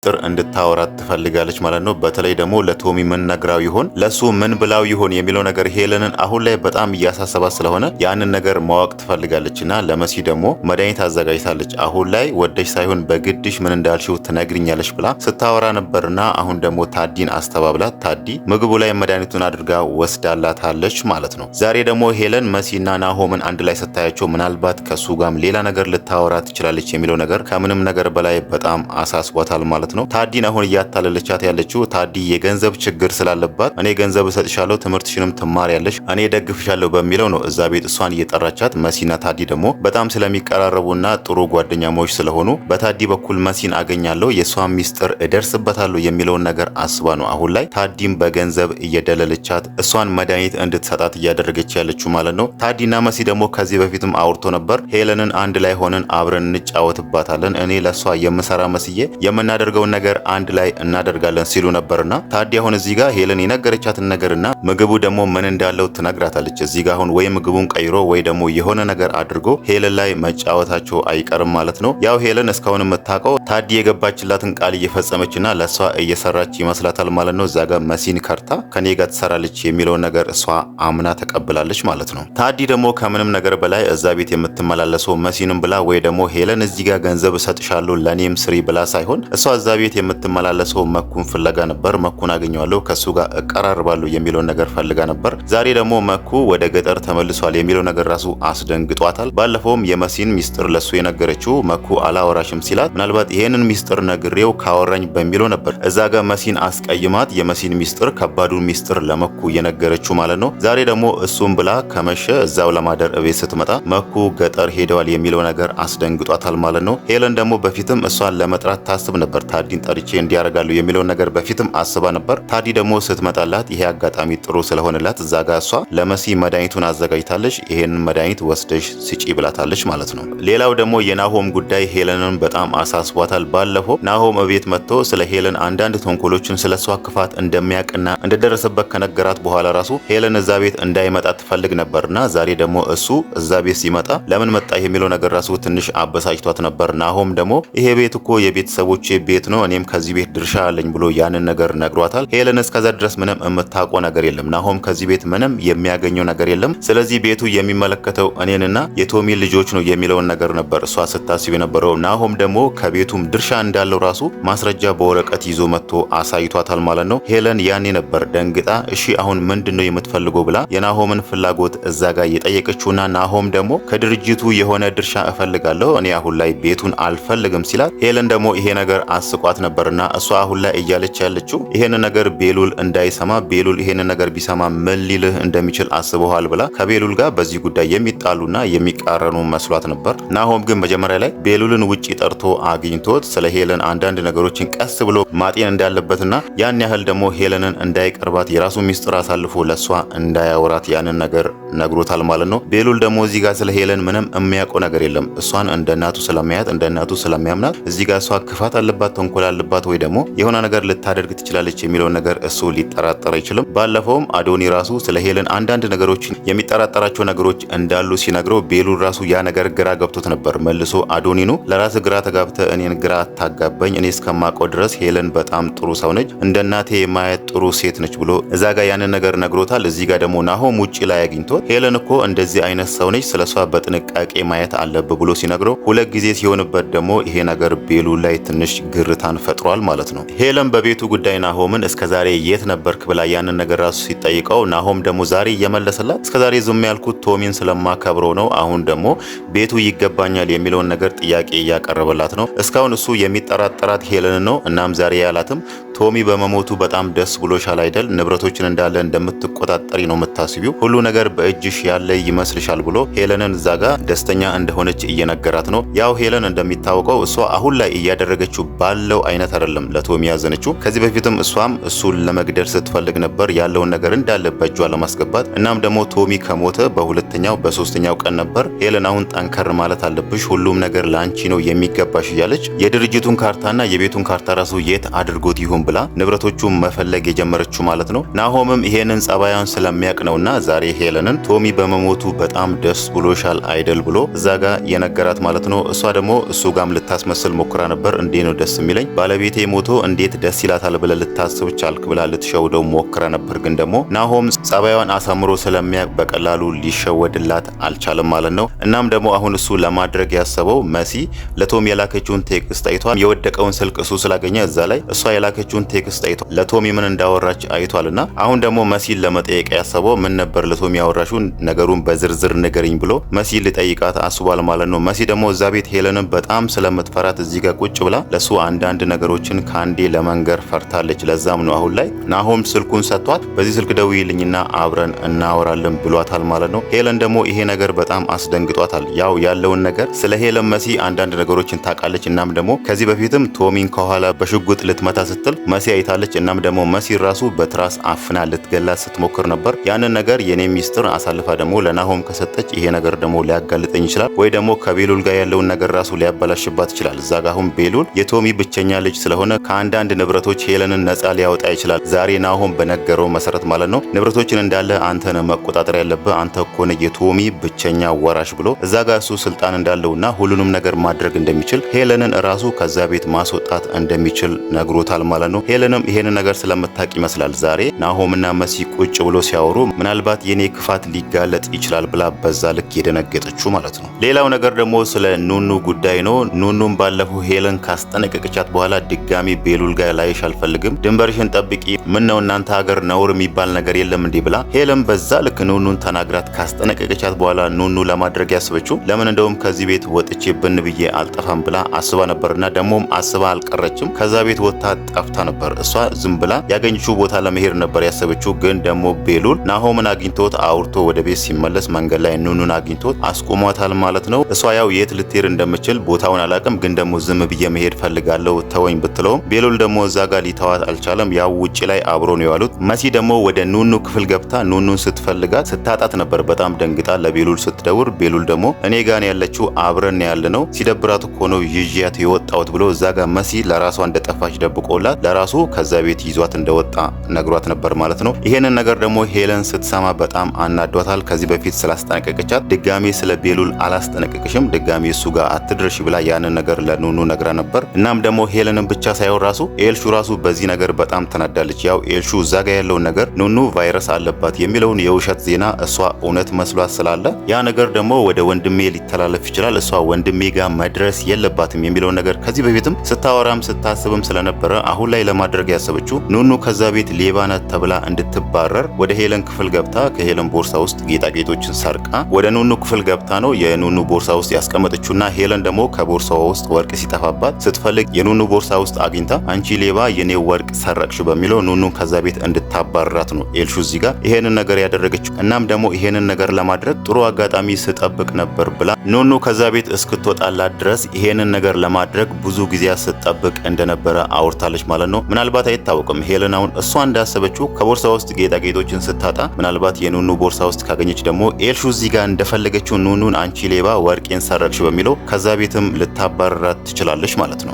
ሚስጥር እንድታወራት ትፈልጋለች ማለት ነው። በተለይ ደግሞ ለቶሚ ምን ነግራው ይሆን ለሱ ምን ብላው ይሆን የሚለው ነገር ሄለንን አሁን ላይ በጣም እያሳሰባት ስለሆነ ያንን ነገር ማወቅ ትፈልጋለችና ለመሲ ደግሞ መድኃኒት አዘጋጅታለች። አሁን ላይ ወደሽ ሳይሆን በግድሽ ምን እንዳልሽው ትነግሪኛለሽ ብላ ስታወራ ነበርና አሁን ደግሞ ታዲን አስተባብላት ታዲ ምግቡ ላይ መድኃኒቱን አድርጋ ወስዳላታለች ማለት ነው። ዛሬ ደግሞ ሄለን መሲና ናሆምን አንድ ላይ ስታያቸው ምናልባት ከሱ ጋርም ሌላ ነገር ልታወራ ትችላለች የሚለው ነገር ከምንም ነገር በላይ በጣም አሳስቧታል ማለት ነው። ታዲን አሁን እያታለለቻት ያለችው ታዲ የገንዘብ ችግር ስላለባት እኔ ገንዘብ እሰጥሻለሁ፣ ትምህርትሽንም ትማሪያለሽ፣ እኔ ደግፍሻለሁ በሚለው ነው እዛ ቤት እሷን እየጠራቻት። መሲና ታዲ ደግሞ በጣም ስለሚቀራረቡና ጥሩ ጓደኛሞች ስለሆኑ በታዲ በኩል መሲን አገኛለሁ የሷን ሚስጥር እደርስበታለሁ የሚለውን ነገር አስባ ነው አሁን ላይ ታዲም በገንዘብ እየደለለቻት እሷን መድኃኒት እንድትሰጣት እያደረገች ያለችው ማለት ነው። ታዲና መሲ ደግሞ ከዚህ በፊትም አውርቶ ነበር ሄለንን አንድ ላይ ሆነን አብረን እንጫወትባታለን፣ እኔ ለሷ የምሰራ መስዬ የምናደርገውን ነገር አንድ ላይ እናደርጋለን ሲሉ ነበርና ታዲ አሁን እዚህ ጋር ሄለን የነገረቻትን ነገርና ምግቡ ደግሞ ምን እንዳለው ትነግራታለች። እዚህ ጋር አሁን ወይ ምግቡን ቀይሮ ወይ ደግሞ የሆነ ነገር አድርጎ ሄለን ላይ መጫወታቸው አይቀርም ማለት ነው። ያው ሄለን እስካሁን የምታውቀው ታዲ የገባችላትን ቃል እየፈጸመችና ለሷ እየሰራች ይመስላታል ማለት ነው። እዛ ጋር መሲን ከርታ ከኔ ጋር ትሰራለች የሚለውን ነገር እሷ አምና ተቀብላለች ማለት ነው። ታዲ ደግሞ ከምንም ነገር በላይ እዛ ቤት የምትመላለሰው መሲንም ብላ ወይ ደግሞ ሄለን እዚህ ጋር ገንዘብ እሰጥሻለሁ ለኔም ስሪ ብላ ሳይሆን እሷ እዛ ቤት የምትመላለሰው መኩን ፍለጋ ነበር። መኩን አገኘዋለሁ ከሱ ጋር እቀራርባለሁ የሚለውን ነገር ፈልጋ ነበር። ዛሬ ደግሞ መኩ ወደ ገጠር ተመልሷል የሚለው ነገር ራሱ አስደንግጧታል። ባለፈውም የመሲን ሚስጥር ለሱ የነገረችው መኩ አላወራሽም ሲላት ምናልባት ይሄንን ሚስጥር ነግሬው ካወራኝ በሚለው ነበር እዛ ጋር መሲን አስቀይማት የመሲን ሚስጥር ከባዱን ሚስጥር ለመኩ የነገረችው ማለት ነው። ዛሬ ደግሞ እሱም ብላ ከመሸ እዛው ለማደር እቤት ስትመጣ መኩ ገጠር ሄደዋል የሚለው ነገር አስደንግጧታል ማለት ነው። ሄለን ደግሞ በፊትም እሷን ለመጥራት ታስብ ነበር። ታዲን ጠርቼ እንዲያረጋሉ የሚለውን ነገር በፊትም አስባ ነበር። ታዲ ደግሞ ስትመጣላት ይሄ አጋጣሚ ጥሩ ስለሆነላት እዛ ጋር እሷ ለመሲ መድኃኒቱን አዘጋጅታለች። ይሄንን መድኃኒት ወስደሽ ስጪ ብላታለች ማለት ነው። ሌላው ደግሞ የናሆም ጉዳይ ሄለንን በጣም አሳስቧታል። ባለፈው ናሆም እቤት መጥቶ ስለ ሄለን አንዳንድ ተንኮሎችን ስለ እሷ ክፋት እንደሚያቅና እንደደረሰበት ከነገራት በኋላ ራሱ ሄለን እዛ ቤት እንዳይመጣ ትፈልግ ነበርና ዛሬ ደግሞ እሱ እዛ ቤት ሲመጣ ለምን መጣ የሚለው ነገር ራሱ ትንሽ አበሳጭቷት ነበር። ናሆም ደግሞ ይሄ ቤት እኮ የቤተሰቦቼ ቤት ነው እኔም ከዚህ ቤት ድርሻ አለኝ ብሎ ያንን ነገር ነግሯታል። ሄለን እስከዛ ድረስ ምንም የምታውቀው ነገር የለም። ናሆም ከዚህ ቤት ምንም የሚያገኘው ነገር የለም። ስለዚህ ቤቱ የሚመለከተው እኔንና የቶሚ ልጆች ነው የሚለውን ነገር ነበር እሷ ስታስብ የነበረው። ናሆም ደግሞ ከቤቱም ድርሻ እንዳለው ራሱ ማስረጃ በወረቀት ይዞ መጥቶ አሳይቷታል ማለት ነው። ሄለን ያኔ ነበር ደንግጣ እሺ አሁን ምንድነው የምትፈልገው ብላ የናሆምን ፍላጎት እዛ ጋር የጠየቀችውና ናሆም ደግሞ ከድርጅቱ የሆነ ድርሻ እፈልጋለሁ እኔ አሁን ላይ ቤቱን አልፈልግም ሲላት ሄለን ደግሞ ይሄ ነገር አስቋት ነበርና እሷ አሁን ላይ እያለች ያለችው ይሄን ነገር ቤሉል እንዳይሰማ ቤሉል ይሄን ነገር ቢሰማ ምን ሊልህ እንደሚችል አስበዋል ብላ ከቤሉል ጋር በዚህ ጉዳይ የሚጣሉና የሚቃረኑ መስሏት ነበር። ናሆም ግን መጀመሪያ ላይ ቤሉልን ውጪ ጠርቶ አግኝቶት ስለ ሄለን አንዳንድ ነገሮችን ቀስ ብሎ ማጤን እንዳለበትና ያን ያህል ደግሞ ሄለንን እንዳይቀርባት የራሱ ሚስጥር አሳልፎ ለሷ እንዳያወራት ያንን ነገር ነግሮታል ማለት ነው። ቤሉል ደግሞ እዚህ ጋር ስለ ሄለን ምንም የሚያውቀው ነገር የለም። እሷን እንደ እናቱ ስለማያት እንደ እናቱ ስለሚያምናት እዚህ ጋር እሷ ክፋት አለባት ተንኮል አለባት ወይ ደግሞ የሆነ ነገር ልታደርግ ትችላለች የሚለውን ነገር እሱ ሊጠራጠር አይችልም። ባለፈውም አዶኒ ራሱ ስለ ሄለን አንዳንድ ነገሮችን የሚጠራጠራቸው ነገሮች እንዳሉ ሲነግረው ቤሉል ራሱ ያ ነገር ግራ ገብቶት ነበር። መልሶ አዶኒኑ ለራስ ግራ ተጋብተ እኔን ግራ አታጋባኝ እኔ እስከማውቀው ድረስ ሄለን በጣም ጥሩ ሰው ነች እንደ እናቴ የማየት ጥሩ ሴት ነች ብሎ እዛ ጋር ያንን ነገር ነግሮታል። እዚህ ጋር ደግሞ ናሆም ውጪ ላይ አግኝቶት ሄለን እኮ እንደዚህ አይነት ሰው ነች ስለሷ በጥንቃቄ ማየት አለብህ ብሎ ሲነግረው ሁለት ጊዜ ሲሆንበት ደግሞ ይሄ ነገር ቤሉል ላይ ትንሽ ግርታን ፈጥሯል ማለት ነው። ሄለን በቤቱ ጉዳይ ናሆምን እስከዛሬ የት ነበርክ ብላ ያንን ነገር ራሱ ሲጠይቀው ናሆም ደግሞ ዛሬ እየመለሰላት እስከዛሬ ዝም ያልኩት ቶሚን ስለማከብረው ነው አሁን ደግሞ ቤቱ ይገባኛል የሚለውን ነገር ጥያቄ እያቀረበላት ነው። እስካሁን እሱ የሚጠራጠራት ሄለን ነው። እናም ዛሬ ያላትም ቶሚ በመሞቱ በጣም ደስ ብሎሻል አይደል? ንብረቶችን እንዳለ እንደምትቆጣጠሪ ነው የምታስቢው፣ ሁሉ ነገር በእጅሽ ያለ ይመስልሻል ብሎ ሄለንን ዛጋ ደስተኛ እንደሆነች እየነገራት ነው። ያው ሄለን እንደሚታወቀው እሷ አሁን ላይ እያደረገችው ባለው አይነት አይደለም ለቶሚ ያዘነችው። ከዚህ በፊትም እሷም እሱን ለመግደል ስትፈልግ ነበር ያለውን ነገር እንዳለ በእጇ ለማስገባት። እናም ደግሞ ቶሚ ከሞተ በሁለተኛው በሶስተኛው ቀን ነበር ሄለን አሁን ጠንከር ማለት አለብሽ፣ ሁሉም ነገር ላንቺ ነው የሚገባሽ እያለች የድርጅቱን ካርታና የቤቱን ካርታ ራሱ የት አድርጎት ይሁን ብላ ንብረቶቹን መፈለግ የጀመረችው ማለት ነው። ናሆምም ይሄንን ጸባያን ስለሚያውቅ ነውና ዛሬ ሄለንን ቶሚ በመሞቱ በጣም ደስ ብሎሻል አይደል ብሎ እዛ ጋር የነገራት ማለት ነው። እሷ ደግሞ እሱ ጋም ልታስመስል ሞክራ ነበር። እንዴ ነው ደስ የሚለኝ ባለቤቴ ሞቶ እንዴት ደስ ይላታል ብለ ልታስብ ቻልክ ብላ ልትሸውደው ሞክራ ነበር። ግን ደግሞ ናሆም ጸባያን አሳምሮ ስለሚያውቅ በቀላሉ ሊሸወድላት አልቻለም ማለት ነው። እናም ደግሞ አሁን እሱ ለማድረግ ያሰበው መሲ ለቶም የላከችውን ቴክስት አይቷል። የወደቀውን ስልክ እሱ ስላገኘ እዛ ላይ እሷ የላከችውን ቴክስት አይቷል። ለቶሚ ምን እንዳወራች አይቷልና አሁን ደግሞ መሲን ለመጠየቅ ያሰበው ምን ነበር ለቶሚ ያወራሽው ነገሩን በዝርዝር ንገሪኝ ብሎ መሲ ሊጠይቃት አስቧል ማለት ነው። መሲ ደግሞ እዛ ቤት ሄለንን በጣም ስለምትፈራት እዚህ ጋር ቁጭ ብላ ለሱ አንዳንድ ነገሮችን ካንዴ ለመንገር ፈርታለች። ለዛም ነው አሁን ላይ ናሆም ስልኩን ሰጥቷት በዚህ ስልክ ደውይልኝና አብረን እናወራለን ብሏታል ማለት ነው። ሄለን ደግሞ ይሄ ነገር በጣም አስደንግጧታል። ያው ያለውን ነገር ስለ ሄለን መሲ አንዳንድ ነገሮችን ታውቃለች። እናም ደግሞ ከዚህ በፊትም ቶሚን ከኋላ በሽጉጥ ልትመታ ስትል መሲ አይታለች። እናም ደግሞ መሲ ራሱ በትራስ አፍና ልትገላት ስትሞክር ነበር። ያንን ነገር የኔ ሚስጥር አሳልፋ ደግሞ ለናሆም ከሰጠች ይሄ ነገር ደግሞ ሊያጋልጠኝ ይችላል ወይ ደግሞ ከቤሉል ጋር ያለውን ነገር ራሱ ሊያበላሽባት ይችላል። እዛ ጋር አሁን ቤሉል የቶሚ ብቸኛ ልጅ ስለሆነ ከአንዳንድ ንብረቶች ሄለንን ነጻ ሊያወጣ ይችላል። ዛሬ ናሆም በነገረው መሰረት ማለት ነው ንብረቶችን እንዳለ አንተ ነህ መቆጣጠር ያለብህ አንተ እኮ ነህ የቶሚ ብቸኛ ወራሽ ብሎ እዛ ጋር እሱ ስልጣን እንዳለውና ሁሉንም ነገር ማድረግ እንደሚችል ሄለንን ራሱ ከዛ ቤት ማስወጣት እንደሚችል ነግሮታል ማለት ነው። ሄለንም ይሄንን ነገር ስለምታውቅ ይመስላል ዛሬ ናሆምና መሲ ቁጭ ብሎ ሲያወሩ ምናልባት የኔ ክፋት ሊጋለጥ ይችላል ብላ በዛ ልክ የደነገጠችው ማለት ነው። ሌላው ነገር ደግሞ ስለ ኑኑ ጉዳይ ነው። ኑኑም ባለፈው ሄለን ካስጠነቀቀቻት በኋላ ድጋሚ ቤሉል ጋር ላይሽ አልፈልግም፣ ድንበርሽን ጠብቂ፣ ምን ነው እናንተ ሀገር ነውር የሚባል ነገር የለም እንዴ ብላ ሄለን በዛ ልክ ኑኑን ተናግራት ካስጠነቀቀቻት በኋላ ኑኑ ለማድረግ ያስበችው ለምን እንደውም ከዚህ ቤት ወጥቼ ብን ብዬ አልጠፋም ብላ አስባ ነበርና ደግሞም አስባ አልቀረችም። ከዛ ቤት ወጥታ ጠፍታ ነበር። እሷ ዝም ብላ ያገኘችው ቦታ ለመሄድ ነበር ያሰበችው። ግን ደግሞ ቤሉል ናሆምን አግኝቶት አውርቶ ወደ ቤት ሲመለስ መንገድ ላይ ኑኑን አግኝቶት አስቆሟታል ማለት ነው። እሷ ያው የት ልትሄድ እንደምችል ቦታውን አላቅም፣ ግን ደግሞ ዝም ብዬ መሄድ ፈልጋለሁ ተወኝ ብትለውም ቤሉል ደግሞ እዛ ጋር ሊተዋት አልቻለም። ያው ውጪ ላይ አብሮ ነው የዋሉት። መሲ ደግሞ ወደ ኑኑ ክፍል ገብታ ኑኑን ስትፈልጋት ስታጣት ነበር። በጣም ደንግጣ ለቤሉል ስትደውር ቤሉል ደግሞ እኔ ጋር ያለችው አብረን ያለ ነው ሲደብራት እኮ ነው ይዤያት የወጣሁት ብሎ እዛ ጋር መሲ ለራሷ እንደጠፋች ደብቆላት ለራሱ ከዛ ቤት ይዟት እንደወጣ ነግሯት ነበር ማለት ነው። ይሄንን ነገር ደግሞ ሄለን ስትሰማ በጣም አናዷታል። ከዚህ በፊት ስላስጠነቀቀቻት ድጋሜ ስለ ቤሉል አላስጠነቀቅሽም ድጋሜ እሱ ጋር አትድረሽ ብላ ያንን ነገር ለኑኑ ነግራ ነበር። እናም ደግሞ ሄለንን ብቻ ሳይሆን ራሱ ኤልሹ ራሱ በዚህ ነገር በጣም ተናዳለች። ያው ኤልሹ እዛ ጋር ያለውን ነገር ኑኑ ቫይረስ አለባት የሚለውን የውሸት ዜና እሷ እውነት መስሏት ስላለ ያ ነገር ደግሞ ወደ ወንድሜ ሊተላለፍ ይችላል፣ እሷ ወንድሜ ጋር መድረስ የለባትም የሚለውን ነገር ከዚህ በፊትም ስታወራም ስታስብም ስለነበረ አሁን ላይ ለማድረግ ያሰበችው ኑኑ ከዛ ቤት ሌባ ናት ተብላ እንድትባረር ወደ ሄለን ክፍል ገብታ ከሄለን ቦርሳ ውስጥ ጌጣጌጦችን ሰርቃ ወደ ኑኑ ክፍል ገብታ ነው የኑኑ ቦርሳ ውስጥ ያስቀመጠችውና ሄለን ደግሞ ከቦርሳዋ ውስጥ ወርቅ ሲጠፋባት ስትፈልግ የኑኑ ቦርሳ ውስጥ አግኝታ አንቺ ሌባ የኔ ወርቅ ሰረቅሽ በሚለው ኑኑ ከዛ ቤት እንድታባረራት ነው ኤልሹ እዚህ ጋር ይሄንን ነገር ያደረገችው። እናም ደግሞ ይሄንን ነገር ለማድረግ ጥሩ አጋጣሚ ስጠብቅ ነበር ብላ ኑኑ ከዛ ቤት እስክትወጣላት ድረስ ይሄንን ነገር ለማድረግ ብዙ ጊዜ ስትጠብቅ እንደነበረ አውርታለች ማለት ነው። ምናልባት አይታወቅም ሄለን አሁን እሷ እንዳሰበችው ከቦርሳ ውስጥ ጌጣጌጦችን ስታጣ ምናልባት የኑኑ ቦርሳ ውስጥ ካገኘች ደግሞ ኤልሹ እዚህ ጋር እንደፈለገችው ኑኑን አንቺ ሌባ ወርቄን ሰረቅሽ በሚለው ከዛ ቤትም ልታባረራት ትችላለች ማለት ነው።